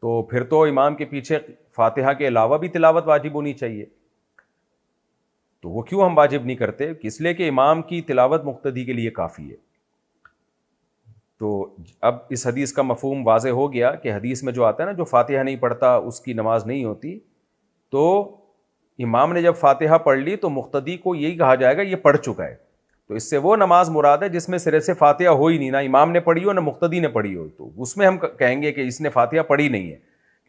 تو پھر تو امام کے پیچھے فاتحہ کے علاوہ بھی تلاوت واجب ہونی چاہیے. تو وہ کیوں ہم واجب نہیں کرتے؟ اس لیے کہ امام کی تلاوت مقتدی کے لیے کافی ہے. تو اب اس حدیث کا مفہوم واضح ہو گیا کہ حدیث میں جو آتا ہے نا، جو فاتحہ نہیں پڑھتا اس کی نماز نہیں ہوتی. تو امام نے جب فاتحہ پڑھ لی تو مقتدی کو یہی کہا جائے گا یہ پڑھ چکا ہے. تو اس سے وہ نماز مراد ہے جس میں سرے سے فاتحہ ہو ہی نہیں، نہ امام نے پڑھی ہو نہ مقتدی نے پڑھی ہو. تو اس میں ہم کہیں گے کہ اس نے فاتحہ پڑھی نہیں ہے،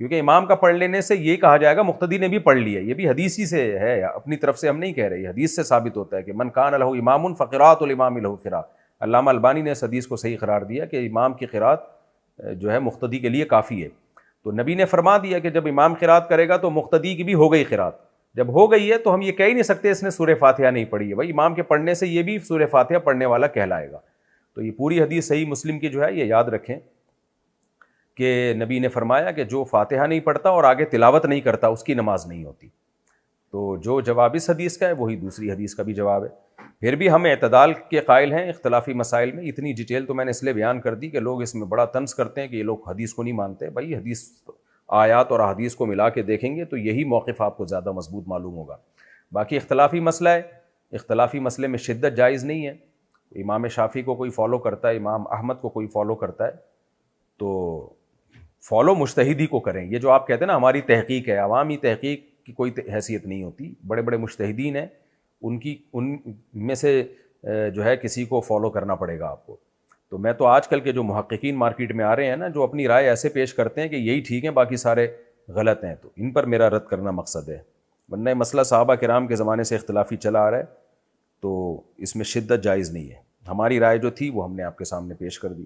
کیونکہ امام کا پڑھ لینے سے یہ کہا جائے گا مقتدی نے بھی پڑھ لیا. یہ بھی حدیث ہی سے ہے، اپنی طرف سے ہم نہیں کہہ رہے، حدیث سے ثابت ہوتا ہے کہ من کان لہ امام فقراۃ الامام لہ قراءۃ. علامہ البانی نے اس حدیث کو صحیح قرار دیا کہ امام کی قرات جو ہے مقتدی کے لیے کافی ہے. تو نبی نے فرما دیا کہ جب امام قرات کرے گا تو مقتدی کی بھی ہو گئی قرات. جب ہو گئی ہے تو ہم یہ کہہ ہی نہیں سکتے اس نے سورہ فاتحہ نہیں پڑھی ہے. بھائی امام کے پڑھنے سے یہ بھی سورہ فاتحہ پڑھنے والا کہلائے گا. تو یہ پوری حدیث صحیح مسلم کی جو ہے یہ یاد رکھیں کہ نبی نے فرمایا کہ جو فاتحہ نہیں پڑھتا اور آگے تلاوت نہیں کرتا اس کی نماز نہیں ہوتی. تو جو جواب اس حدیث کا ہے وہی دوسری حدیث کا بھی جواب ہے. پھر بھی ہم اعتدال کے قائل ہیں اختلافی مسائل میں. اتنی ڈیٹیل تو میں نے اس لیے بیان کر دی کہ لوگ اس میں بڑا طنز کرتے ہیں کہ یہ لوگ حدیث کو نہیں مانتے. بھائی حدیث آیات اور احادیث کو ملا کے دیکھیں گے تو یہی موقف آپ کو زیادہ مضبوط معلوم ہوگا. باقی اختلافی مسئلہ ہے، اختلافی مسئلے میں شدت جائز نہیں ہے. امام شافعی کو کوئی فالو کرتا ہے، امام احمد کو کوئی فالو کرتا ہے، تو فالو مجتہدی کو کریں. یہ جو آپ کہتے ہیں نا ہماری تحقیق ہے، عوامی تحقیق کی کوئی حیثیت نہیں ہوتی. بڑے بڑے مجتہدین ہیں، ان میں سے جو ہے کسی کو فالو کرنا پڑے گا آپ کو. تو میں تو آج کل کے جو محققین مارکیٹ میں آ رہے ہیں نا، جو اپنی رائے ایسے پیش کرتے ہیں کہ یہی ٹھیک ہیں باقی سارے غلط ہیں، تو ان پر میرا رد کرنا مقصد ہے. ورنہ مسئلہ صحابہ کرام کے زمانے سے اختلافی چلا آ رہا ہے، تو اس میں شدت جائز نہیں ہے. ہماری رائے جو تھی وہ ہم نے آپ کے سامنے پیش کر دی.